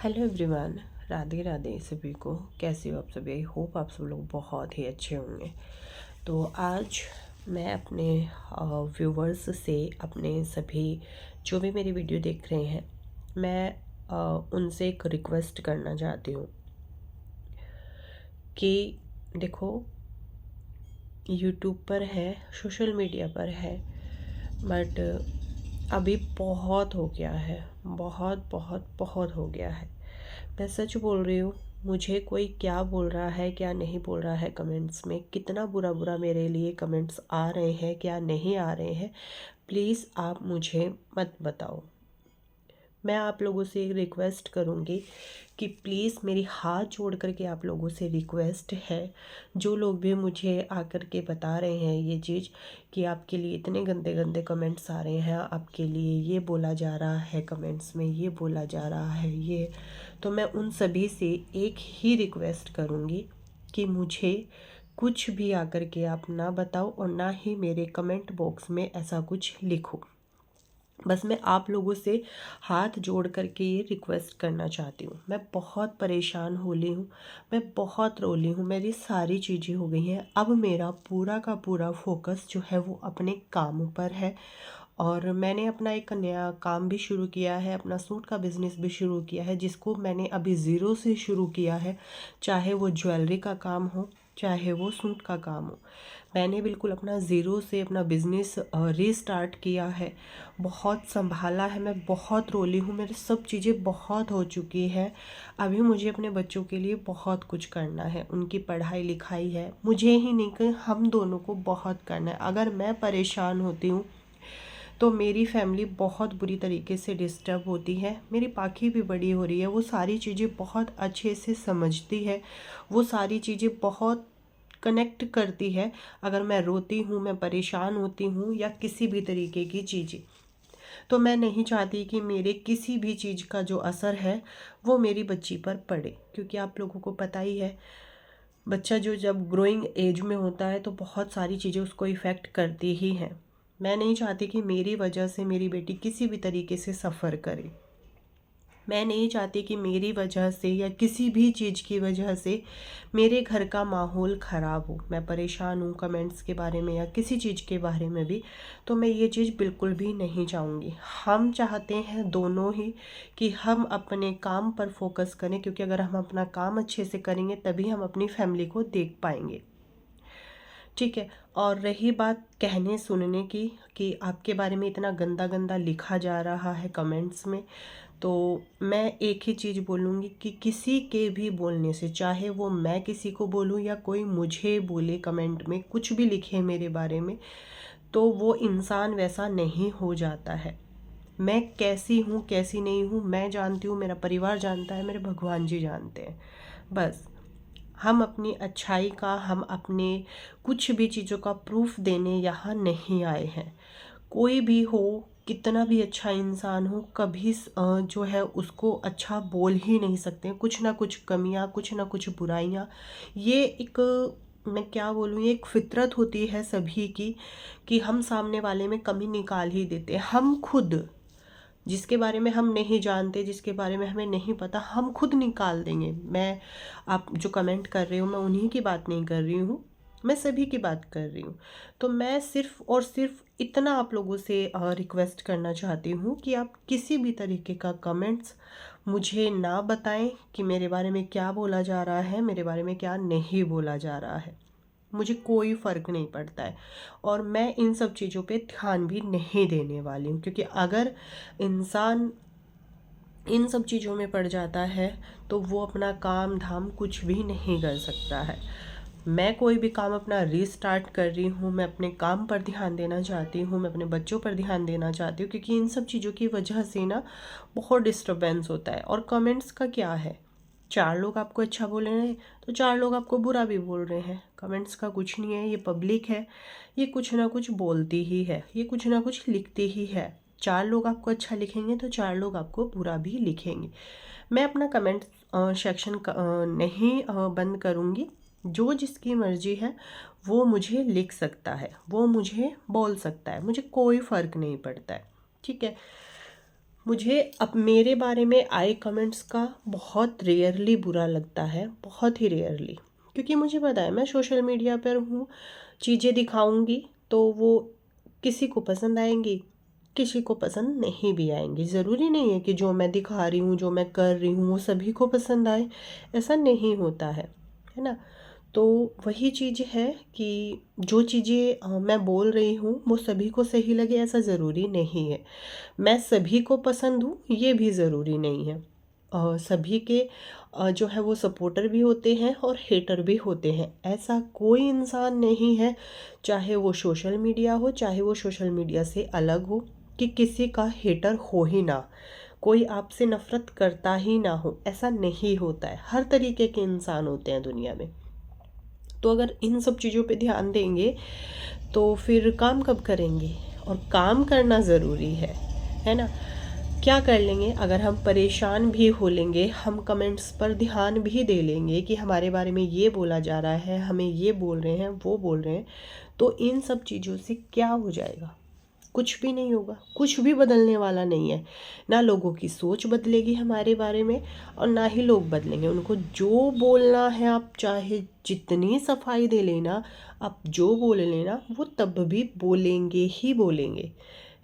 Hello everyone, Radhe Radhe सभी को। कैसे हो आप सभी? आई होप आप सब लोग बहुत ही अच्छे होंगे। तो आज मैं अपने व्यूवर्स से, अपने सभी जो भी मेरी वीडियो देख रहे हैं, मैं उनसे एक रिक्वेस्ट करना चाहती हूँ कि देखो, यूट्यूब पर है, सोशल मीडिया पर है, बट अभी बहुत हो गया है, बहुत बहुत बहुत हो गया है। मैं सच बोल रही हूँ। मुझे कोई क्या बोल रहा है, क्या नहीं बोल रहा है, कमेंट्स में कितना बुरा बुरा मेरे लिए कमेंट्स आ रहे हैं, क्या नहीं आ रहे हैं, प्लीज़ आप मुझे मत बताओ। मैं आप लोगों से एक रिक्वेस्ट करूँगी कि प्लीज़ मेरी हाथ जोड़ करके आप लोगों से रिक्वेस्ट है, जो लोग भी मुझे आकर के बता रहे हैं ये चीज़ कि आपके लिए इतने गंदे गंदे कमेंट्स आ रहे हैं, आपके लिए ये बोला जा रहा है, कमेंट्स में ये बोला जा रहा है ये, तो मैं उन सभी से एक ही रिक्वेस्ट करूँगी कि मुझे कुछ भी आकर के आप ना बताओ और ना ही मेरे कमेंट बॉक्स में ऐसा कुछ लिखो। बस मैं आप लोगों से हाथ जोड़ करके ये रिक्वेस्ट करना चाहती हूँ। मैं बहुत परेशान हो ली हूँ, मैं बहुत रो ली हूँ, मेरी सारी चीज़ें हो गई हैं। अब मेरा पूरा का पूरा फोकस जो है वो अपने काम पर है, और मैंने अपना एक नया काम भी शुरू किया है, अपना सूट का बिज़नेस भी शुरू किया है, जिसको मैंने अभी ज़ीरो से शुरू किया है। चाहे वो ज्वेलरी का काम हो, चाहे वो सूट का काम हो, मैंने बिल्कुल अपना ज़ीरो से अपना बिज़नेस रीस्टार्ट किया है। बहुत संभाला है, मैं बहुत रोली हूँ, मेरे सब चीज़ें बहुत हो चुकी है। अभी मुझे अपने बच्चों के लिए बहुत कुछ करना है, उनकी पढ़ाई लिखाई है, मुझे ही नहीं कि हम दोनों को बहुत करना है। अगर मैं परेशान होती हूँ तो मेरी फैमिली बहुत बुरी तरीके से डिस्टर्ब होती है। मेरी पाखी भी बड़ी हो रही है, वो सारी चीज़ें बहुत अच्छे से समझती है, वो सारी चीज़ें बहुत कनेक्ट करती है। अगर मैं रोती हूँ, मैं परेशान होती हूँ या किसी भी तरीके की चीज़ें, तो मैं नहीं चाहती कि मेरे किसी भी चीज़ का जो असर है वो मेरी बच्ची पर पड़े, क्योंकि आप लोगों को पता ही है, बच्चा जो जब ग्रोइंग एज में होता है तो बहुत सारी चीज़ें उसको इफ़ेक्ट करती ही हैं। मैं नहीं चाहती कि मेरी वजह से मेरी बेटी किसी भी तरीके से सफ़र करे। मैं नहीं चाहती कि मेरी वजह से या किसी भी चीज़ की वजह से मेरे घर का माहौल ख़राब हो। मैं परेशान हूँ कमेंट्स के बारे में या किसी चीज़ के बारे में भी, तो मैं ये चीज़ बिल्कुल भी नहीं चाहूँगी। हम चाहते हैं दोनों ही कि हम अपने काम पर फोकस करें, क्योंकि अगर हम अपना काम अच्छे से करेंगे तभी हम अपनी फैमिली को देख पाएंगे। ठीक है। और रही बात कहने सुनने की, कि आपके बारे में इतना गंदा गंदा लिखा जा रहा है कमेंट्स में, तो मैं एक ही चीज़ बोलूँगी कि किसी के भी बोलने से, चाहे वो मैं किसी को बोलूँ या कोई मुझे बोले, कमेंट में कुछ भी लिखे मेरे बारे में, तो वो इंसान वैसा नहीं हो जाता है। मैं कैसी हूँ कैसी नहीं हूँ मैं जानती हूँ, मेरा परिवार जानता है, मेरे भगवान जी जानते हैं। बस हम अपनी अच्छाई का, हम अपने कुछ भी चीज़ों का प्रूफ देने यहाँ नहीं आए हैं। कोई भी हो, कितना भी अच्छा इंसान हो, कभी जो है उसको अच्छा बोल ही नहीं सकते। कुछ ना कुछ कमियां, कुछ ना कुछ बुराइयां, ये एक, मैं क्या बोलूँ, ये एक फितरत होती है सभी की, कि हम सामने वाले में कमी निकाल ही देते हैं। हम खुद, जिसके बारे में हम नहीं जानते, जिसके बारे में हमें नहीं पता, हम खुद निकाल देंगे। मैं, आप जो कमेंट कर रहे हो, मैं उन्हीं की बात नहीं कर रही हूँ, मैं सभी की बात कर रही हूँ। तो मैं सिर्फ़ और सिर्फ इतना आप लोगों से रिक्वेस्ट करना चाहती हूँ कि आप किसी भी तरीके का कमेंट्स मुझे ना बताएं कि मेरे बारे में क्या बोला जा रहा है, मेरे बारे में क्या नहीं बोला जा रहा है। मुझे कोई फ़र्क नहीं पड़ता है, और मैं इन सब चीज़ों पे ध्यान भी नहीं देने वाली हूँ, क्योंकि अगर इंसान इन सब चीज़ों में पड़ जाता है तो वो अपना काम धाम कुछ भी नहीं कर सकता है। मैं कोई भी काम अपना रीस्टार्ट कर रही हूँ, मैं अपने काम पर ध्यान देना चाहती हूँ, मैं अपने बच्चों पर ध्यान देना चाहती हूँ, क्योंकि इन सब चीज़ों की वजह से ना बहुत डिस्टर्बेंस होता है। और कमेंट्स का क्या है, चार लोग आपको अच्छा बोल रहे हैं तो चार लोग आपको बुरा भी बोल रहे हैं। कमेंट्स का कुछ नहीं है, ये पब्लिक है, ये कुछ ना कुछ बोलती ही है, ये कुछ ना कुछ लिखती ही है। चार लोग आपको अच्छा लिखेंगे तो चार लोग आपको बुरा भी लिखेंगे। मैं अपना कमेंट सेक्शन नहीं बंद करूँगी। जो जिसकी मर्जी है वो मुझे लिख सकता है, वो मुझे बोल सकता है, मुझे कोई फ़र्क नहीं पड़ता है। ठीक है। मुझे अब मेरे बारे में आए कमेंट्स का बहुत रेयरली बुरा लगता है, बहुत ही रेयरली, क्योंकि मुझे पता है मैं सोशल मीडिया पर हूँ, चीज़ें दिखाऊंगी तो वो किसी को पसंद आएंगी, किसी को पसंद नहीं भी आएंगी। ज़रूरी नहीं है कि जो मैं दिखा रही हूँ, जो मैं कर रही हूँ, वो सभी को पसंद आए, ऐसा नहीं होता है ना। तो वही चीज़ है कि जो चीज़ें मैं बोल रही हूँ वो सभी को सही लगे ऐसा ज़रूरी नहीं है। मैं सभी को पसंद हूँ ये भी ज़रूरी नहीं है। सभी के जो है वो सपोर्टर भी होते हैं और हेटर भी होते हैं। ऐसा कोई इंसान नहीं है, चाहे वो सोशल मीडिया हो, चाहे वो सोशल मीडिया से अलग हो, कि किसी का हेटर हो ही ना, कोई आपसे नफ़रत करता ही ना हो, ऐसा नहीं होता है। हर तरीके के इंसान होते हैं दुनिया में। तो अगर इन सब चीज़ों पे ध्यान देंगे तो फिर काम कब करेंगे? और काम करना ज़रूरी है ना। क्या कर लेंगे अगर हम परेशान भी हो लेंगे, हम कमेंट्स पर ध्यान भी दे लेंगे कि हमारे बारे में ये बोला जा रहा है, हमें ये बोल रहे हैं, वो बोल रहे हैं, तो इन सब चीज़ों से क्या हो जाएगा? कुछ भी नहीं होगा, कुछ भी बदलने वाला नहीं है। ना लोगों की सोच बदलेगी हमारे बारे में और ना ही लोग बदलेंगे। उनको जो बोलना है, आप चाहे जितनी सफाई दे लेना, आप जो बोल लेना, वो तब भी बोलेंगे ही बोलेंगे,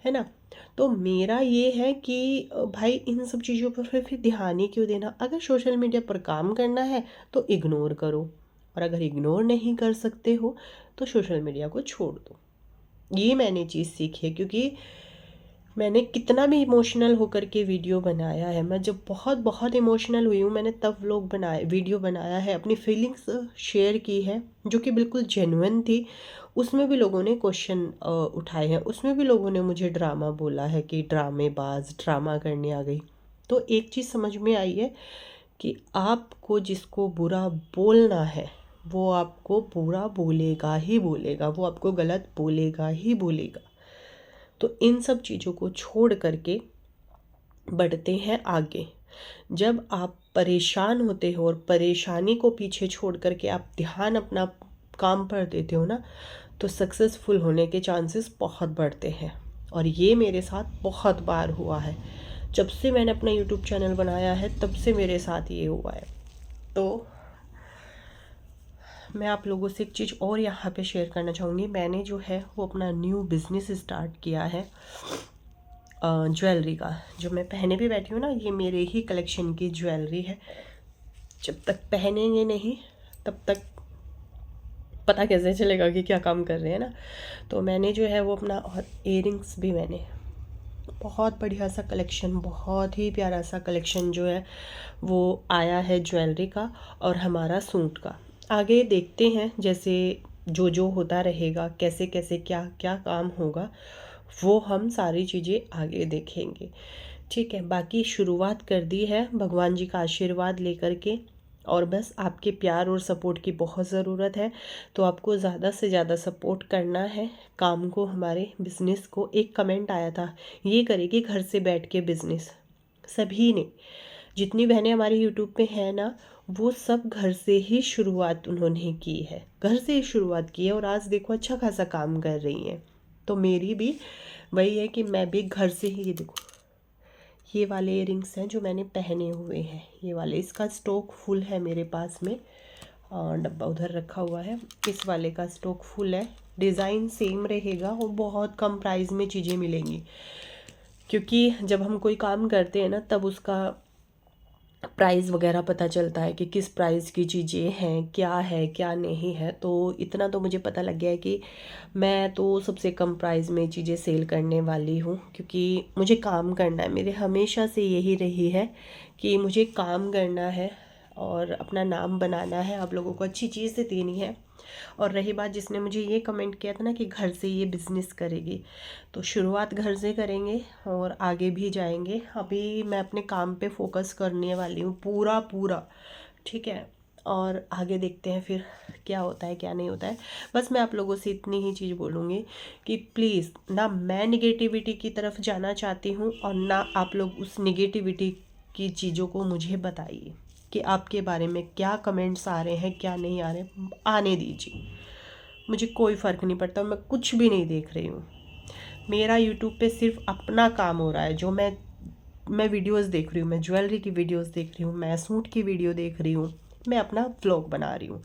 है ना। तो मेरा ये है कि भाई इन सब चीज़ों पर फिर ध्यान ही क्यों देना। अगर सोशल मीडिया पर काम करना है तो इग्नोर करो, और अगर इग्नोर नहीं कर सकते हो तो सोशल मीडिया को छोड़ दो। ये मैंने चीज़ सीखी है, क्योंकि मैंने कितना भी इमोशनल होकर के वीडियो बनाया है। मैं जब बहुत बहुत इमोशनल हुई हूँ, मैंने तब वीडियो बनाया है, अपनी फीलिंग्स शेयर की है जो कि बिल्कुल जेन्युइन थी। उसमें भी लोगों ने क्वेश्चन उठाए हैं, उसमें भी लोगों ने मुझे ड्रामा बोला है कि ड्रामेबाज, ड्रामा करने आ गई। तो एक चीज़ समझ में आई है कि आपको जिसको बुरा बोलना है वो आपको बुरा बोलेगा ही बोलेगा, वो आपको गलत बोलेगा ही बोलेगा। तो इन सब चीज़ों को छोड़ करके बढ़ते हैं आगे। जब आप परेशान होते हो और परेशानी को पीछे छोड़ करके आप ध्यान अपना काम पर देते हो ना, तो सक्सेसफुल होने के चांसेस बहुत बढ़ते हैं। और ये मेरे साथ बहुत बार हुआ है। जब से मैंने अपना यूट्यूब चैनल बनाया है तब से मेरे साथ ये हुआ है। तो मैं आप लोगों से एक चीज़ और यहाँ पे शेयर करना चाहूँगी। मैंने जो है वो अपना न्यू बिज़नेस स्टार्ट किया है ज्वेलरी का। जो मैं पहने भी बैठी हूँ ना, ये मेरे ही कलेक्शन की ज्वेलरी है। जब तक पहनेंगे नहीं तब तक पता कैसे चलेगा कि क्या काम कर रहे हैं ना। तो मैंने जो है वो अपना, और इयरिंग्स भी मैंने बहुत बढ़िया सा कलेक्शन, बहुत ही प्यारा सा कलेक्शन जो है वो आया है ज्वेलरी का और हमारा सूट का। आगे देखते हैं जैसे जो जो होता रहेगा, कैसे कैसे क्या क्या काम होगा, वो हम सारी चीज़ें आगे देखेंगे। ठीक है, बाकी शुरुआत कर दी है भगवान जी का आशीर्वाद लेकर के, और बस आपके प्यार और सपोर्ट की बहुत ज़रूरत है। तो आपको ज़्यादा से ज़्यादा सपोर्ट करना है काम को, हमारे बिज़नेस को। एक कमेंट आया था, ये करेगी घर से बैठ के बिज़नेस। सभी ने, जितनी बहनें हमारे यूट्यूब पे हैं ना, वो सब घर से ही शुरुआत उन्होंने की है, घर से ही शुरुआत की है, और आज देखो अच्छा खासा काम कर रही हैं। तो मेरी भी वही है कि मैं भी घर से ही, ये देखो ये वाले इयरिंग्स हैं जो मैंने पहने हुए हैं, ये वाले, इसका स्टॉक फुल है मेरे पास में, डब्बा उधर रखा हुआ है। इस वाले का स्टॉक फुल है, डिज़ाइन सेम रहेगा और बहुत कम प्राइस में चीज़ें मिलेंगी। क्योंकि जब हम कोई काम करते हैं ना तब उसका प्राइस वगैरह पता चलता है कि किस प्राइस की चीज़ें हैं, क्या है क्या नहीं है। तो इतना तो मुझे पता लग गया है कि मैं तो सबसे कम प्राइस में चीज़ें सेल करने वाली हूँ, क्योंकि मुझे काम करना है। मेरे हमेशा से यही रही है कि मुझे काम करना है और अपना नाम बनाना है, आप लोगों को अच्छी चीज़ें देनी है। और रही बात, जिसने मुझे ये कमेंट किया था ना कि घर से ये बिज़नेस करेगी, तो शुरुआत घर से करेंगे और आगे भी जाएंगे। अभी मैं अपने काम पे फोकस करने वाली हूँ पूरा पूरा, ठीक है। और आगे देखते हैं फिर क्या होता है क्या नहीं होता है। बस मैं आप लोगों से इतनी ही चीज़ बोलूँगी कि प्लीज़ ना मैं निगेटिविटी की तरफ जाना चाहती हूँ और ना आप लोग उस निगेटिविटी की चीज़ों को मुझे बताइए कि आपके बारे में क्या कमेंट्स आ रहे हैं क्या नहीं आ रहे। आने दीजिए, मुझे कोई फ़र्क नहीं पड़ता, मैं कुछ भी नहीं देख रही हूँ। मेरा यूट्यूब पे सिर्फ अपना काम हो रहा है, जो मैं मैं वीडियोस देख रही हूँ, मैं ज्वेलरी की वीडियोस देख रही हूँ, मैं सूट की वीडियो देख रही हूँ, मैं अपना व्लॉग बना रही हूँ।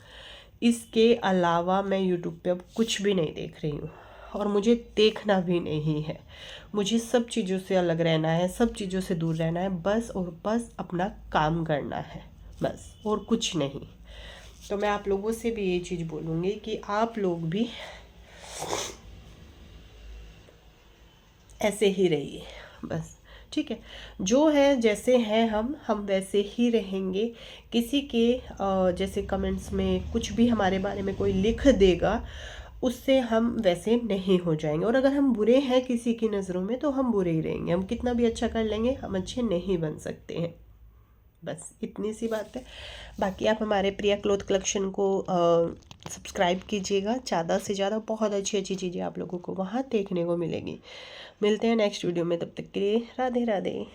इसके अलावा मैं यूट्यूब पे अब कुछ भी नहीं देख रही हूँ और मुझे देखना भी नहीं है। मुझे सब चीज़ों से अलग रहना है, सब चीज़ों से दूर रहना है, बस और बस अपना काम करना है, बस और कुछ नहीं। तो मैं आप लोगों से भी ये चीज़ बोलूँगी कि आप लोग भी ऐसे ही रहिए, बस। ठीक है, जो है जैसे हैं हम वैसे ही रहेंगे। किसी के जैसे कमेंट्स में कुछ भी हमारे बारे में कोई लिख देगा, उससे हम वैसे नहीं हो जाएंगे। और अगर हम बुरे हैं किसी की नज़रों में तो हम बुरे ही रहेंगे, हम कितना भी अच्छा कर लेंगे हम अच्छे नहीं बन सकते हैं। बस इतनी सी बात है। बाकी आप हमारे प्रिया क्लॉथ कलेक्शन को सब्सक्राइब कीजिएगा, ज़्यादा से ज़्यादा बहुत अच्छी अच्छी चीज़ें आप लोगों को वहाँ देखने को मिलेगी। मिलते हैं नेक्स्ट वीडियो में, तब तक के लिए राधे राधे।